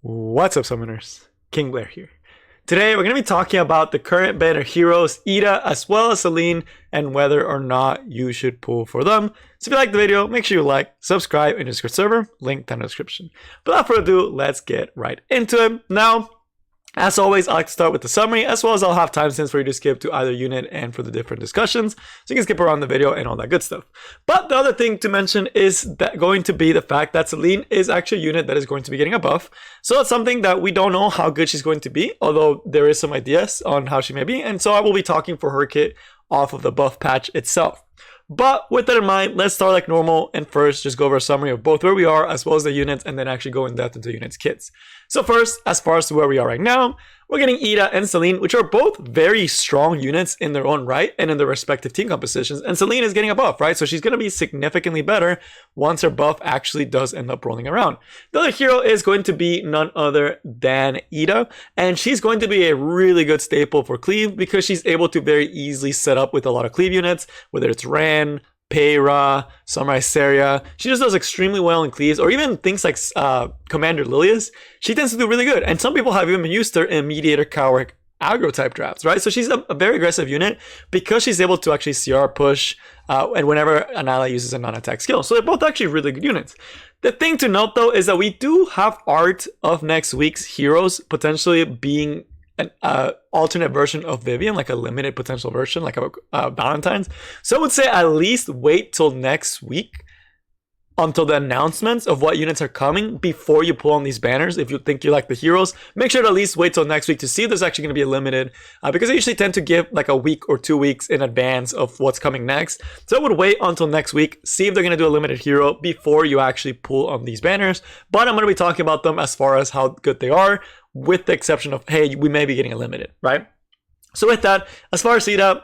What's up, summoners? King Blair here. Today we're going to be talking about the current banner heroes, Ida as well as Celine, and whether or not you should pull for them. So if you like the video, make sure you like, subscribe, and Discord server, link down in the description. But without further ado, let's get right into it. Now, as always, I like to start with the summary, as well as I'll have timestamps for you to skip to either unit and for the different discussions, so you can skip around the video and all that good stuff. But the other thing to mention is that going to be the fact that Celine is actually a unit that is going to be getting a buff. So that's something that we don't know how good she's going to be, although there is some ideas on how she may be. And so I will be talking for her kit off of the buff patch itself. But with that in mind, let's start like normal and first just go over a summary of both where we are as well as the units, and then actually go in depth into units kits. So first, as far as to where we are right now, we're getting Ida and Celine, which are both very strong units in their own right and in their respective team compositions. And Celine is getting a buff, right? So she's going to be significantly better once her buff actually does end up rolling around. The other hero is going to be none other than Ida, and she's going to be a really good staple for cleave because she's able to very easily set up with a lot of cleave units, whether it's Ran, Peyra, Samurai Seria. She just does extremely well in cleaves, or even things like Commander Lilius. She tends to do really good, and some people have even used her in Mediator Coward aggro type drafts, right? So she's a very aggressive unit because she's able to actually CR push and whenever an ally uses a non-attack skill. So they're both actually really good units. The thing to note though is that we do have art of next week's heroes potentially being an alternate version of Vivian, like a limited potential version, like a Valentine's. So I would say at least wait till next week until the announcements of what units are coming before you pull on these banners. If you think you like the heroes, make sure to at least wait till next week to see if there's actually going to be a limited, because they usually tend to give like a week or 2 weeks in advance of what's coming next. So I would wait until next week, see if they're going to do a limited hero before you actually pull on these banners. But I'm going to be talking about them as far as how good they are, with the exception of, hey, we may be getting a limited, right? So with that, as far as Ida,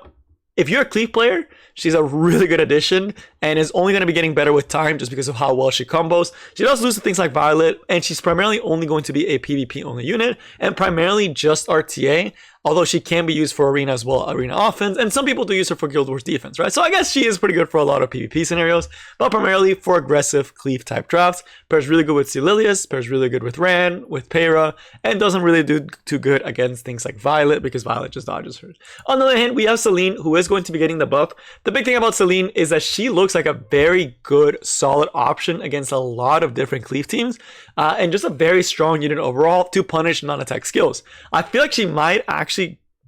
if you're a cleave player, she's a really good addition and is only going to be getting better with time just because of how well she combos. She does lose to things like Violet, and she's primarily only going to be a PvP only unit and primarily just RTA, although she can be used for arena as well, arena offense, and some people do use her for Guild Wars defense, right? So I guess she is pretty good for a lot of PvP scenarios, but primarily for aggressive cleave type drafts. Pairs really good with Celilius, pairs really good with Ran, with Peyra, and doesn't really do too good against things like Violet because Violet just dodges her. On the other hand, we have Celine, who is going to be getting the buff. The big thing about Celine is that she looks like a very good, solid option against a lot of different cleave teams, and just a very strong unit overall to punish non-attack skills. I feel like she might actually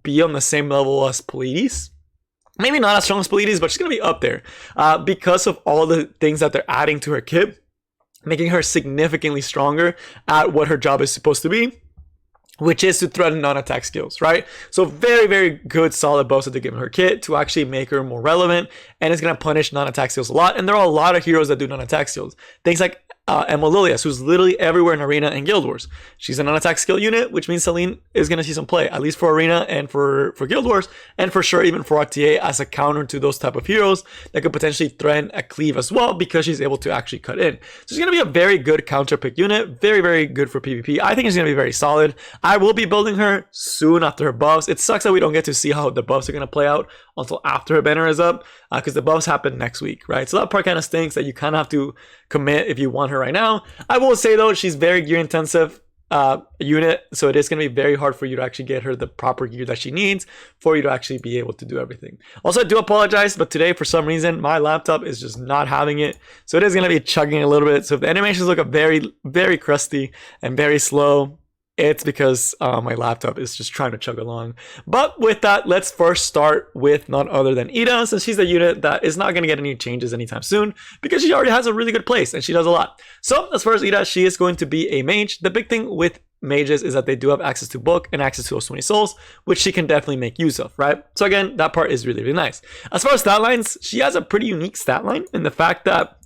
be on the same level as Pleiades. Maybe not as strong as Pleiades, but she's going to be up there because of all the things that they're adding to her kit, making her significantly stronger at what her job is supposed to be, which is to threaten non-attack skills, right? So very, very good, solid buffs that they're giving her kit to actually make her more relevant, and it's going to punish non-attack skills a lot. And there are a lot of heroes that do non-attack skills. Things like Emma Lilius, who's literally everywhere in Arena and Guild Wars. She's a non-attack skill unit, which means Celine is going to see some play, at least for Arena and for Guild Wars, and for sure even for RTA as a counter to those type of heroes that could potentially threaten a cleave as well because she's able to actually cut in. So she's going to be a very good counter pick unit, very, very good for PvP. I think she's going to be very solid. I will be building her soon after her buffs. It sucks that we don't get to see how the buffs are going to play out until after her banner is up, because the buffs happen next week, right? So that part kind of stinks that you kind of have to commit if you want her right now. I will say though, she's very gear intensive unit, so it is going to be very hard for you to actually get her the proper gear that she needs for you to actually be able to do everything. Also, I do apologize, but today for some reason my laptop is just not having it, so it is going to be chugging a little bit. So if the animations look very, very crusty and very slow, it's because my laptop is just trying to chug along. But with that, let's first start with none other than Ida, since she's the unit that is not going to get any changes anytime soon because she already has a really good place and she does a lot. So as far as Ida, she is going to be a mage. The big thing with mages is that they do have access to book and access to those 20 souls, which she can definitely make use of, right? So again, that part is really, really nice. As far as stat lines, she has a pretty unique stat line in the fact that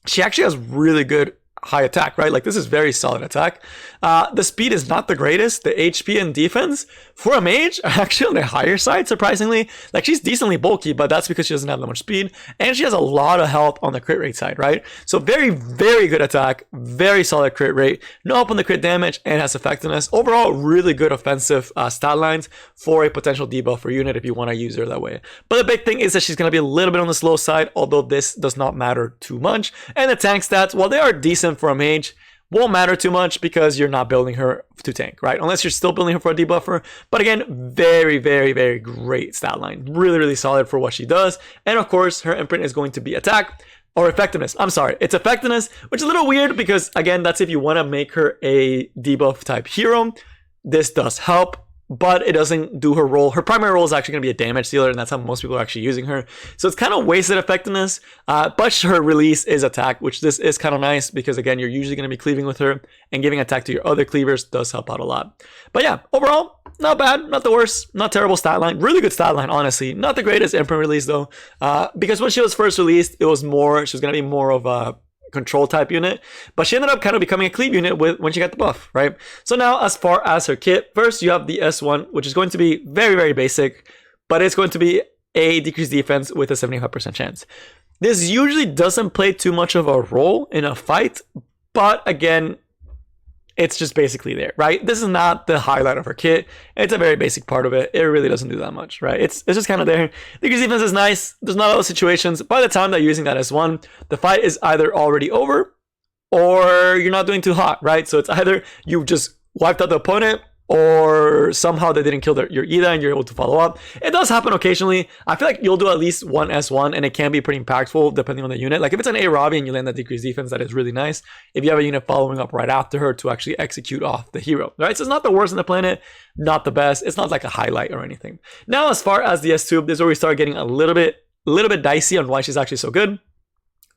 she actually has really good high attack, right? Like this is very solid attack. The speed is not the greatest. The HP and defense for a mage are actually on the higher side, surprisingly. Like she's decently bulky, but that's because she doesn't have that much speed, and she has a lot of health on the crit rate side, right? So very, very good attack, very solid crit rate, no help on the crit damage, and has effectiveness. Overall, really good offensive stat lines for a potential debuff for unit if you want to use her that way. But the big thing is that she's going to be a little bit on the slow side, although this does not matter too much. And the tank stats, while they are decent for a mage, won't matter too much because you're not building her to tank, right? Unless you're still building her for a debuffer. But again, very, very, very great stat line. Really, really solid for what she does. And of course, her imprint is going to be attack or effectiveness. I'm sorry, it's effectiveness, which is a little weird because again, that's if you want to make her a debuff type hero. This does help, but it doesn't do her role. Her primary role is actually going to be a damage dealer, and that's how most people are actually using her. So it's kind of wasted effectiveness, but her release is attack, which this is kind of nice because, again, you're usually going to be cleaving with her, and giving attack to your other cleavers does help out a lot. But yeah, overall, not bad, not the worst, not terrible stat line. Really good stat line, honestly. Not the greatest imprint release, though, because when she was first released, it was more, she was going to be more of a control type unit, but she ended up kind of becoming a cleave unit when she got the buff, right? So now as far as her kit, first you have the S1, which is going to be very, very basic, but it's going to be a decreased defense with a 75% chance. This usually doesn't play too much of a role in a fight, but again, it's just basically there, right? This is not the highlight of her kit. It's a very basic part of it. It really doesn't do that much, right? It's just kind of there. Decreased defense is nice. There's not a lot of situations. By the time that you're using that S1, the fight is either already over or you're not doing too hot, right? So it's either you just wiped out the opponent or somehow they didn't kill your Ida and you're able to follow up. It does happen occasionally. I feel like you'll do at least one S1 and it can be pretty impactful depending on the unit. Like if it's an A Robbie and you land that decreased defense, that is really nice. If you have a unit following up right after her to actually execute off the hero, right? So it's not the worst on the planet, not the best. It's not like a highlight or anything. Now, as far as the S2, this is where we start getting a little bit dicey on why she's actually so good.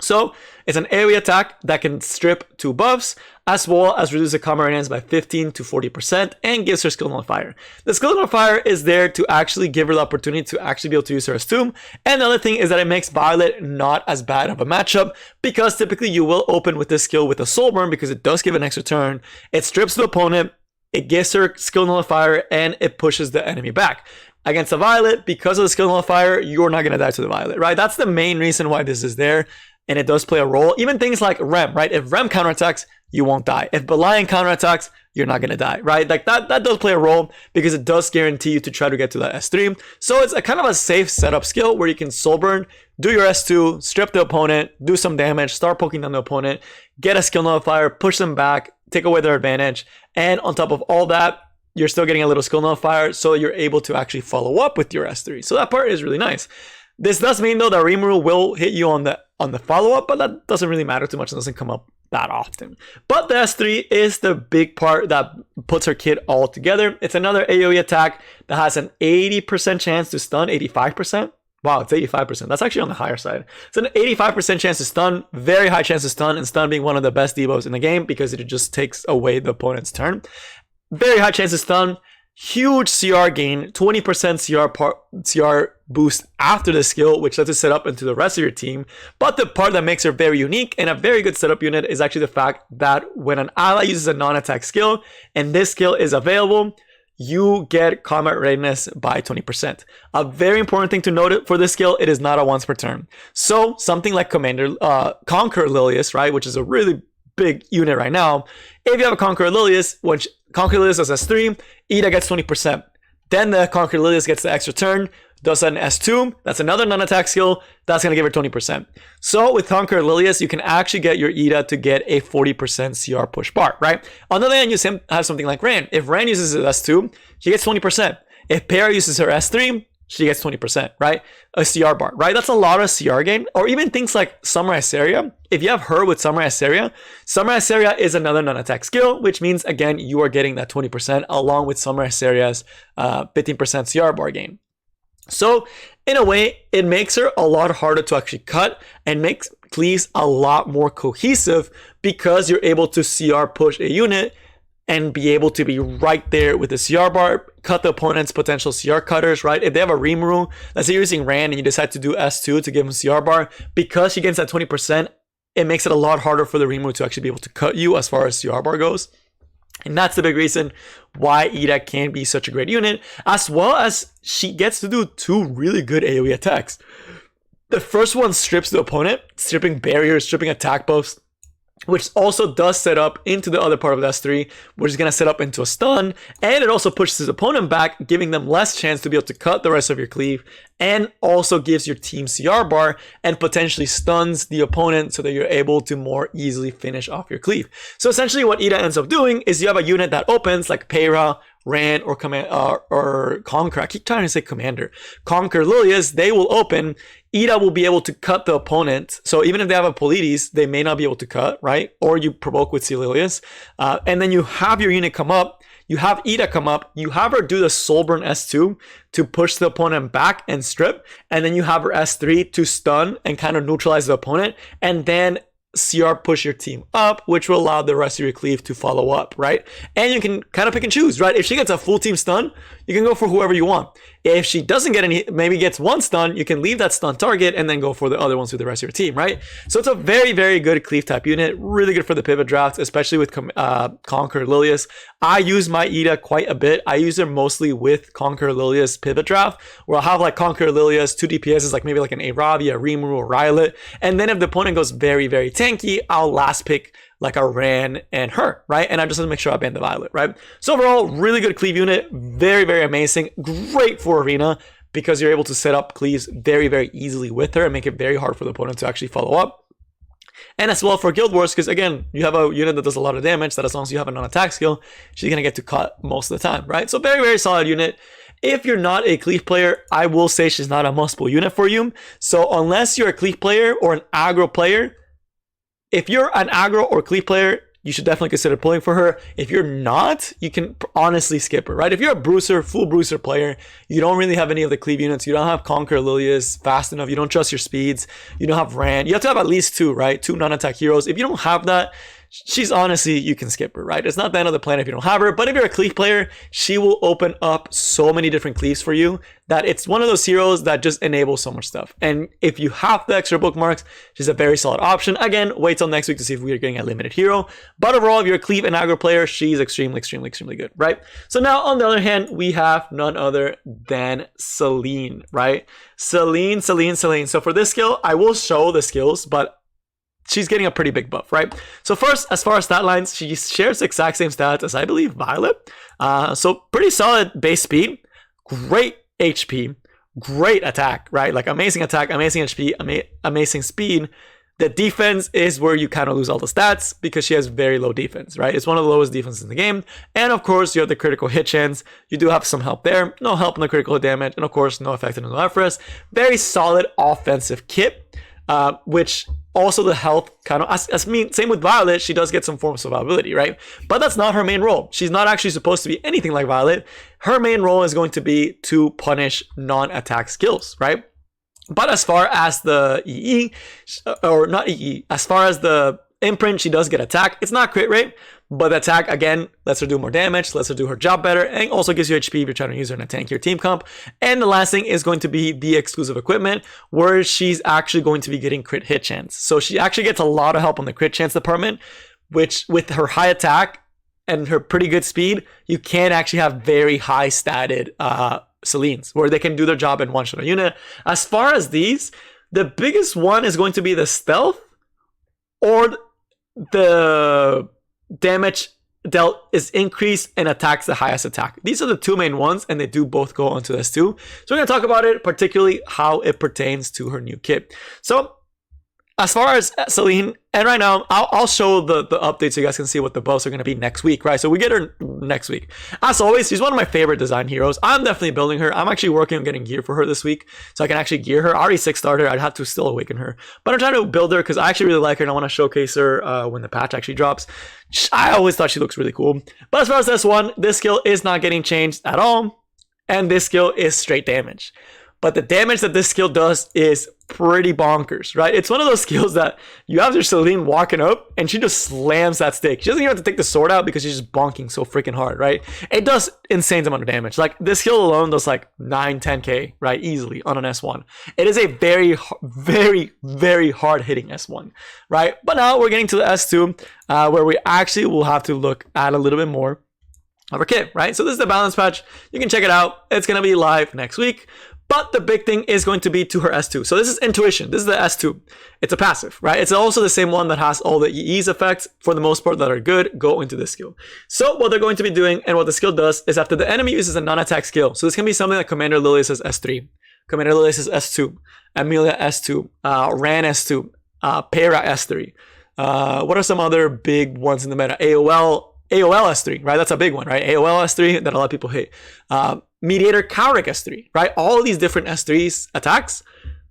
So it's an AoE attack that can strip 2 buffs, as well as reduce the combat radiance by 15 to 40% and gives her skill nullifier. The skill nullifier is there to actually give her the opportunity to actually be able to use her as Tomb. And the other thing is that it makes Violet not as bad of a matchup because typically you will open with this skill with a soul burn because it does give an extra turn. It strips the opponent, it gives her skill nullifier, and it pushes the enemy back. Against a Violet, because of the skill nullifier, you're not going to die to the Violet, right? That's the main reason why this is there. And it does play a role. Even things like Rem, right? If Rem counterattacks, you won't die. If Belian counterattacks, you're not going to die, right? Like that does play a role because it does guarantee you to try to get to that S3. So it's a kind of a safe setup skill where you can soul burn, do your S2, strip the opponent, do some damage, start poking down the opponent, get a skill nullifier, push them back, take away their advantage. And on top of all that, you're still getting a little skill nullifier, so you're able to actually follow up with your S3. So that part is really nice. This does mean though that Rimuru will hit you on the follow-up, but that doesn't really matter too much. It doesn't come up that often. But the S3 is the big part that puts her kit all together. It's another AoE attack that has an 80% chance to stun, 85%. Wow, it's 85%. That's actually on the higher side. It's an 85% chance to stun, very high chance to stun, and stun being one of the best debuffs in the game because it just takes away the opponent's turn. Very high chance to stun. Huge CR gain, 20% CR boost after the skill, which lets it set up into the rest of your team. But the part that makes her very unique and a very good setup unit is actually the fact that when an ally uses a non-attack skill and this skill is available, you get combat readiness by 20%. A very important thing to note for this skill, it is not a once per turn. So something like Conqueror Lilius, right, which is a really big unit right now. If you have a Conqueror Lilius, which Conqueror Lilius does S3, Ida gets 20%. Then the Conqueror Lilius gets the extra turn, does an S2, that's another non-attack skill, that's going to give her 20%. So with Conqueror Lilius, you can actually get your Ida to get a 40% CR push bar, right? On the other hand, you have something like Ran. If Ran uses her S2, she gets 20%. If Para uses her S3, she gets 20%, right? A CR bar, right? That's a lot of CR gain. Or even things like Samurai Seria. If you have her with Samurai Seria is another non-attack skill, which means, again, you are getting that 20% along with Samurai Seria's 15% CR bar gain. So, in a way, it makes her a lot harder to actually cut and makes cleaves a lot more cohesive because you're able to CR push a unit and be able to be right there with the CR bar, cut the opponent's potential CR cutters, right? If they have a Rimuru, let's say you're using Ran and you decide to do S2 to give him CR bar, because she gets that 20%, it makes it a lot harder for the Rimuru to actually be able to cut you as far as CR bar goes. And that's the big reason why Ida can be such a great unit, as well as she gets to do 2 really good AoE attacks. The first one strips the opponent, stripping barriers, stripping attack buffs, which also does set up into the other part of the S3, which is going to set up into a stun, and it also pushes his opponent back, giving them less chance to be able to cut the rest of your cleave and also gives your team CR bar and potentially stuns the opponent so that you're able to more easily finish off your cleave. So essentially what Ida ends up doing is you have a unit that opens like Peyra, Rand, or Conquer. I keep trying to say Commander. Conquer Lilius, they will open. Ida will be able to cut the opponent. So even if they have a Polides, they may not be able to cut, right? Or you provoke with Lilius. And then you have your unit come up. You have Ida come up. You have her do the Soulburn S2 to push the opponent back and strip. And then you have her S3 to stun and kind of neutralize the opponent. And then CR push your team up, which will allow the rest of your cleave to follow up, right? And you can kind of pick and choose, right? If she gets a full team stun, you can go for whoever you want. If she doesn't get any, maybe gets one stun, you can leave that stun target and then go for the other ones with the rest of your team, right? So it's a very, very good cleave type unit. Really good for the pivot drafts, especially with Conquer Lilius. I use my Ida quite a bit. I use her mostly with Conquer Lilius pivot draft, where I'll have like Conquer Lilius, 2 DPSs, like maybe like an Aravi, a Rimuru, or Rylet. And then if the opponent goes very, very tanky, I'll last pick like a Ran and her, right? And I just want to make sure I ban the Violet, right? So overall, really good cleave unit. Very, very amazing. Great for Arena because you're able to set up cleaves very, very easily with her and make it very hard for the opponent to actually follow up. And as well for Guild Wars, because again, you have a unit that does a lot of damage that as long as you have a non-attack skill, she's going to get to cut most of the time, right? So very, very solid unit. If you're not a cleave player, I will say she's not a must-pull unit for you. So unless you're a cleave player or an aggro player, if you're an aggro or cleave player, you should definitely consider pulling for her. If you're not, you can honestly skip her, right? If you're a bruiser, full bruiser player, you don't really have any of the cleave units, you don't have Conquer Lilius fast enough, you don't trust your speeds, you don't have Rand, you have to have at least 2, right? 2 non-attack heroes. If you don't have that, she's honestly, you can skip her, right? It's not the end of the planet if you don't have her, but if you're a cleave player, she will open up so many different cleaves for you that it's one of those heroes that just enables so much stuff. And if you have the extra bookmarks, she's a very solid option. Again, wait till next week to see if we are getting a limited hero. But overall, if you're a cleave and aggro player, she's extremely, extremely, extremely good, right? So now on the other hand, we have none other than Celine, right? Celine. So for this skill, I will show the skills, but she's getting a pretty big buff, right? So first, as far as stat lines, she shares the exact same stats as I believe Violet. So pretty solid base speed, great HP, great attack, right? Like amazing attack, amazing HP, amazing speed. The defense is where you kind of lose all the stats because she has very low defense, right? It's one of the lowest defenses in the game. And of course, you have the critical hit chance. You do have some help there. No help on the critical hit damage. And of course, no effect on the Ephraim. Very solid offensive kit, which also the health kind of, same with Violet, she does get some form of survivability, right? But that's not her main role. She's not actually supposed to be anything like Violet. Her main role is going to be to punish non-attack skills, right? But as far as the EE, or not EE, as far as the imprint, she does get attack. It's not crit rate, but attack, again, lets her do more damage, lets her do her job better, and also gives you HP if you're trying to use her in a tankier team comp. And the last thing is going to be the exclusive equipment, where she's actually going to be getting crit hit chance. So she actually gets a lot of help on the crit chance department, which with her high attack and her pretty good speed, you can actually have very high statted Celines, where they can do their job in one-shot a unit. As far as these, the biggest one is going to be the stealth or the damage dealt is increased and attacks the highest attack. These are the 2 main ones, and they do both go onto S2. So we're going to talk about it, particularly how it pertains to her new kit. So as far as Celine, and right now, I'll show the update so you guys can see what the buffs are going to be next week, right? So we get her next week. As always, she's one of my favorite design heroes. I'm definitely building her. I'm actually working on getting gear for her this week, so I can actually gear her. I already 6-starred her. I'd have to still awaken her. But I'm trying to build her because I actually really like her, and I want to showcase her when the patch actually drops. I always thought she looks really cool. But as far as this one, this skill is not getting changed at all, and this skill is straight damage. But the damage that this skill does is pretty bonkers, right? It's one of those skills that you have your Celine walking up and she just slams that stick. She doesn't even have to take the sword out because she's just bonking so freaking hard, right? It does insane amount of damage. Like this skill alone does like 9-10k, right? Easily on an S1. It is a very, very, very hard hitting S1, right? But now we're getting to the S2 where we actually will have to look at a little bit more of our kit, right? So this is the balance patch. You can check it out. It's going to be live next week. But the big thing is going to be to her S2. So this is Intuition. This is the S2. It's a passive, right? It's also the same one that has all the EE's effects, for the most part, that are good, go into this skill. So what they're going to be doing, and what the skill does, is after the enemy uses a non-attack skill. So this can be something like Commander Lilius' S3. Camarilla is S2, Amelia S2, Ran S2, Pera S3. What are some other big ones in the meta? AOL S3, right? That's a big one, right? AOL S3 that a lot of people hate. Mediator Cowrick S3, right? All these different S3s attacks,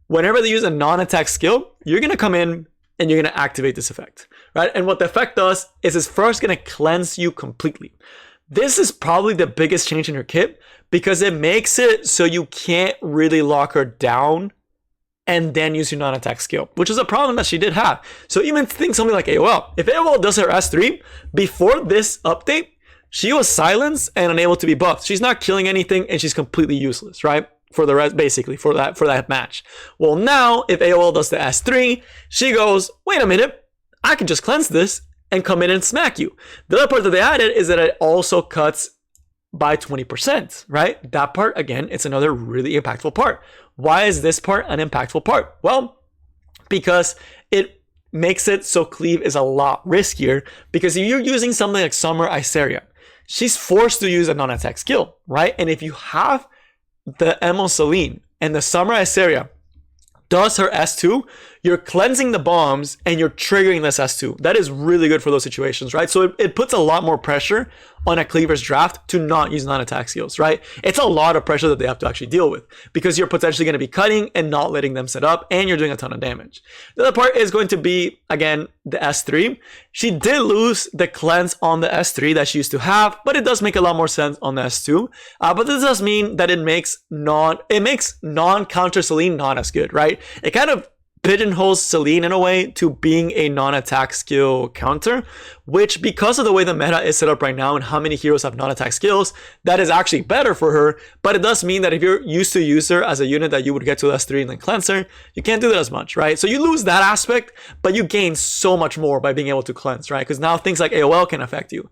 whenever they use a non-attack skill, you're going to come in and you're going to activate this effect, right? And what the effect does is it's first going to cleanse you completely. This is probably the biggest change in her kit because it makes it so you can't really lock her down and then use your non-attack skill, which is a problem that she did have. So even think something like AOL. If AOL does her S3, before this update, she was silenced and unable to be buffed. She's not killing anything and she's completely useless, right? For the rest, basically, for that match. Well, now, if AOL does the S3, she goes, wait a minute, I can just cleanse this and come in and smack you. The other part that they added is that it also cuts by 20%, right? That part, again, it's another really impactful part. Why is this part an impactful part? Well, because it makes it so cleave is a lot riskier, because if you're using something like Summer Iseria, she's forced to use a non-attack skill, right? And if you have the Emo Celine and the Summer Iseria does her S2, you're cleansing the bombs and you're triggering this S2. That is really good for those situations, right? So it puts a lot more pressure on a cleaver's draft to not use non-attack skills, right? It's a lot of pressure that they have to actually deal with because you're potentially going to be cutting and not letting them set up, and you're doing a ton of damage. The other part is going to be, again, the S3. She did lose the cleanse on the S3 that she used to have, but it does make a lot more sense on the S2. But this does mean that it makes non-counter Celine not as good, right? It kind of pigeonholes Celine in a way to being a non-attack skill counter, which, because of the way the meta is set up right now and how many heroes have non-attack skills, that is actually better for her. But it does mean that if you're used to use her as a unit that you would get to S3 and then cleanse her, you can't do that as much, right? So you lose that aspect, but you gain so much more by being able to cleanse, right? Because now things like AOL can affect you.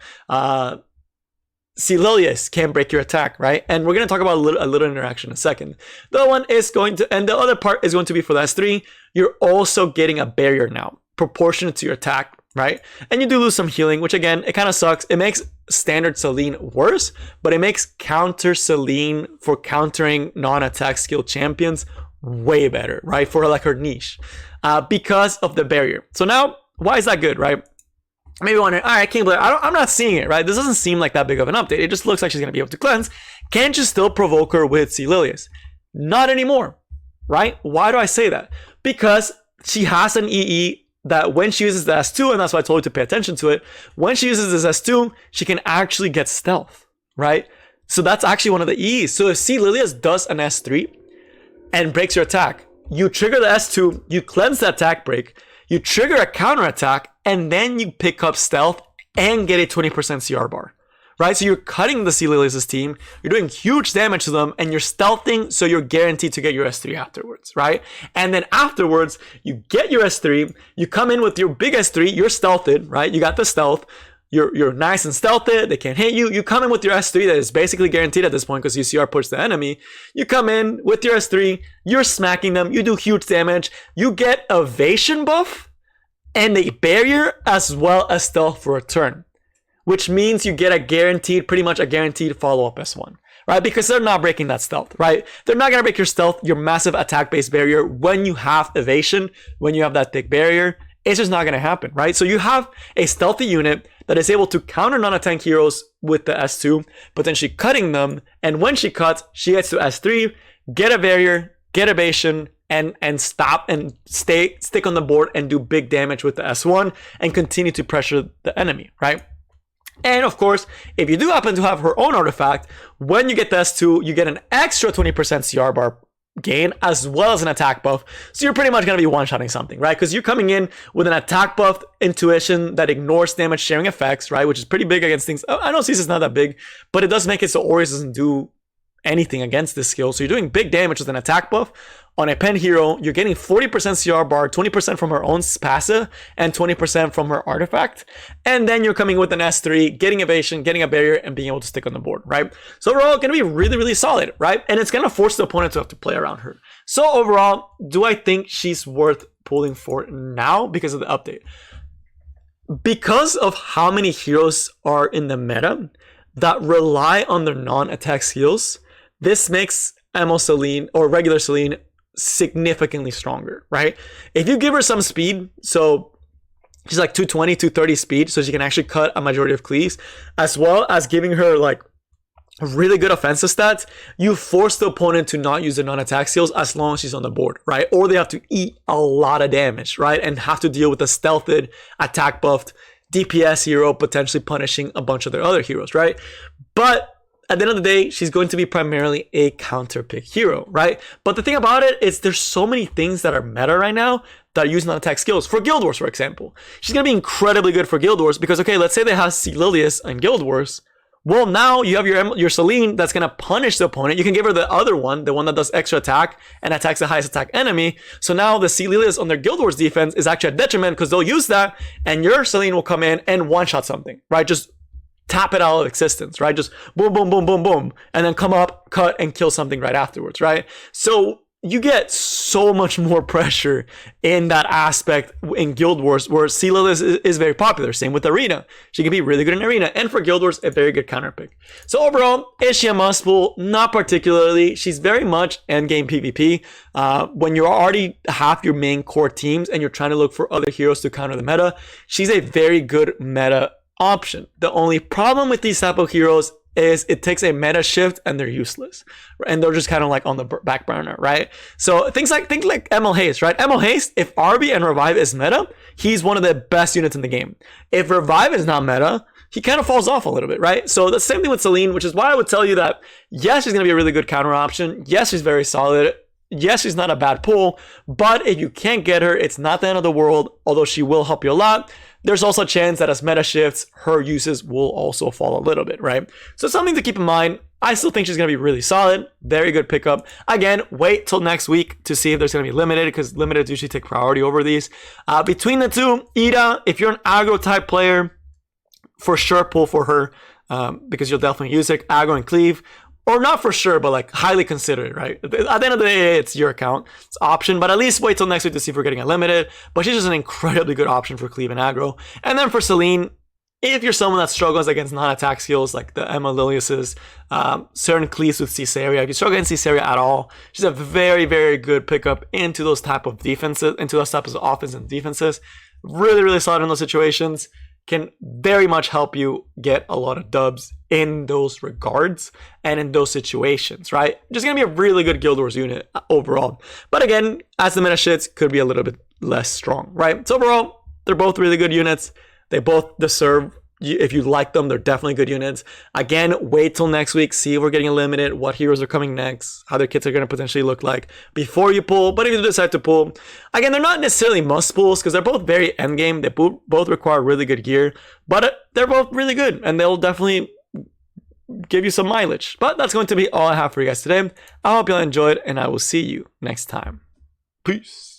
Celilius can break your attack, right? And we're going to talk about a little interaction in a second. The other one is going to, and the other part is going to be for the S3. You're also getting a barrier now, proportionate to your attack, right? And you do lose some healing, which again, it kind of sucks. It makes standard Celine worse, but it makes counter Celine for countering non-attack skill champions way better, right? For like her niche, because of the barrier. So now, why is that good, right? Maybe wondering, all right, King Blair, I'm not seeing it, right? This doesn't seem like that big of an update. It just looks like she's going to be able to cleanse. Can't you still provoke her with Celilius? Not anymore, right? Why do I say that? Because she has an EE that when she uses the S2, and that's why I told you to pay attention to it, when she uses this S2, she can actually get stealth, right? So that's actually one of the EEs. So if Celilius does an S3 and breaks your attack, you trigger the S2, you cleanse the attack break, you trigger a counter attack, and then you pick up stealth and get a 20% CR bar, right? So you're cutting the Celilius' team, you're doing huge damage to them, and you're stealthing, so you're guaranteed to get your S3 afterwards, right? And then afterwards, you get your S3, you come in with your big S3, you're stealthed, right? You got the stealth, you're nice and stealthed, they can't hit you. You come in with your S3 that is basically guaranteed at this point because you CR push the enemy. You come in with your S3, you're smacking them, you do huge damage, you get evasion buff and a barrier as well as stealth for a turn, which means you get pretty much a guaranteed follow-up S1, right? Because they're not breaking that stealth, right? They're not going to break your stealth, your massive attack-based barrier when you have evasion, when you have that thick barrier. It's just not going to happen, right? So you have a stealthy unit that is able to counter non-attack heroes with the S2, potentially cutting them. And when she cuts, she gets to S3, get a barrier, get evasion, and stop and stick on the board and do big damage with the S1 and continue to pressure the enemy, right? And of course, if you do happen to have her own artifact, when you get the S2, you get an extra 20% CR bar gain as well as an attack buff. So you're pretty much going to be one-shotting something, right? Because you're coming in with an attack buff intuition that ignores damage sharing effects, right? Which is pretty big against things. I know Cease is not that big, but it does make it so Aureus doesn't do anything against this skill. So you're doing big damage with an attack buff. On a pen hero, you're getting 40% CR bar, 20% from her own passive, and 20% from her artifact. And then you're coming with an S3, getting evasion, getting a barrier, and being able to stick on the board, right? So overall, going to be really, really solid, right? And it's going to force the opponent to have to play around her. So overall, do I think she's worth pulling for now because of the update? Because of how many heroes are in the meta that rely on their non-attack skills, this makes Emo Celine or regular Celine significantly stronger, right? If you give her some speed, so she's like 220, 230 speed, so she can actually cut a majority of cleaves, as well as giving her like really good offensive stats, you force the opponent to not use the non-attack skills as long as she's on the board, right? Or they have to eat a lot of damage, right? And have to deal with the stealthed, attack buffed DPS hero potentially punishing a bunch of their other heroes, right? But at the end of the day, she's going to be primarily a counter pick hero, right? But the thing about it is there's so many things that are meta right now that use non-attack skills. For Guild Wars, for example, she's going to be incredibly good for Guild Wars because, okay, let's say they have Celine in Guild Wars. Well, now you have your Celine that's going to punish the opponent. You can give her the other one, the one that does extra attack and attacks the highest attack enemy. So now the Celine on their Guild Wars defense is actually a detriment because they'll use that and your Celine will come in and one-shot something, right? Just tap it out of existence, right? Just boom, boom, boom, boom, boom. And then come up, cut, and kill something right afterwards, right? So you get so much more pressure in that aspect in Guild Wars where Celine is very popular. Same with Arena. She can be really good in Arena. And for Guild Wars, a very good counter pick. So overall, is she a must pull? Not particularly. She's very much endgame PvP. When you already have your main core teams and you're trying to look for other heroes to counter the meta, she's a very good meta option. The only problem with these type of heroes is it takes a meta shift and they're useless and they're just kind of like on the back burner, right? So think like ML Haste, right? ML Haste, if RB and Revive is meta, he's one of the best units in the game. If Revive is not meta, he kind of falls off a little bit, right? So the same thing with Celine, which is why I would tell you that yes, she's going to be a really good counter option. Yes, she's very solid. Yes, she's not a bad pull, but if you can't get her, it's not the end of the world, although she will help you a lot. There's also a chance that as meta shifts, her uses will also fall a little bit, right? So something to keep in mind. I still think she's going to be really solid. Very good pickup. Again, wait till next week to see if there's going to be limited because limited usually take priority over these. Between the two, Ida, if you're an aggro type player, for sure pull for her because you'll definitely use it. Aggro and cleave. Or not for sure, but like highly consider it, right? At the end of the day, it's your account. It's option, but at least wait till next week to see if we're getting it limited. But she's just an incredibly good option for cleave and aggro. And then for Celine, if you're someone that struggles against non-attack skills like the Emma Lilius's, certain cleaves with Caesarea, if you struggle against Caesarea at all, she's a very, very good pickup into those type of defenses, into those types of offense and defenses. Really, really solid in those situations. Can very much help you get a lot of dubs in those regards and in those situations, right? Just gonna be a really good Guild Wars unit overall. But again, as the meta shits, could be a little bit less strong, right? So overall, they're both really good units. They both deserve, if you like them, they're definitely good units. Again, wait till next week, see if we're getting limited, what heroes are coming next, how their kits are going to potentially look like before you pull. But if you decide to pull, again, they're not necessarily must pulls because they're both very endgame. They both require really good gear, but they're both really good and they'll definitely give you some mileage. But that's going to be all I have for you guys today. I hope y'all enjoyed and I will see you next time. Peace.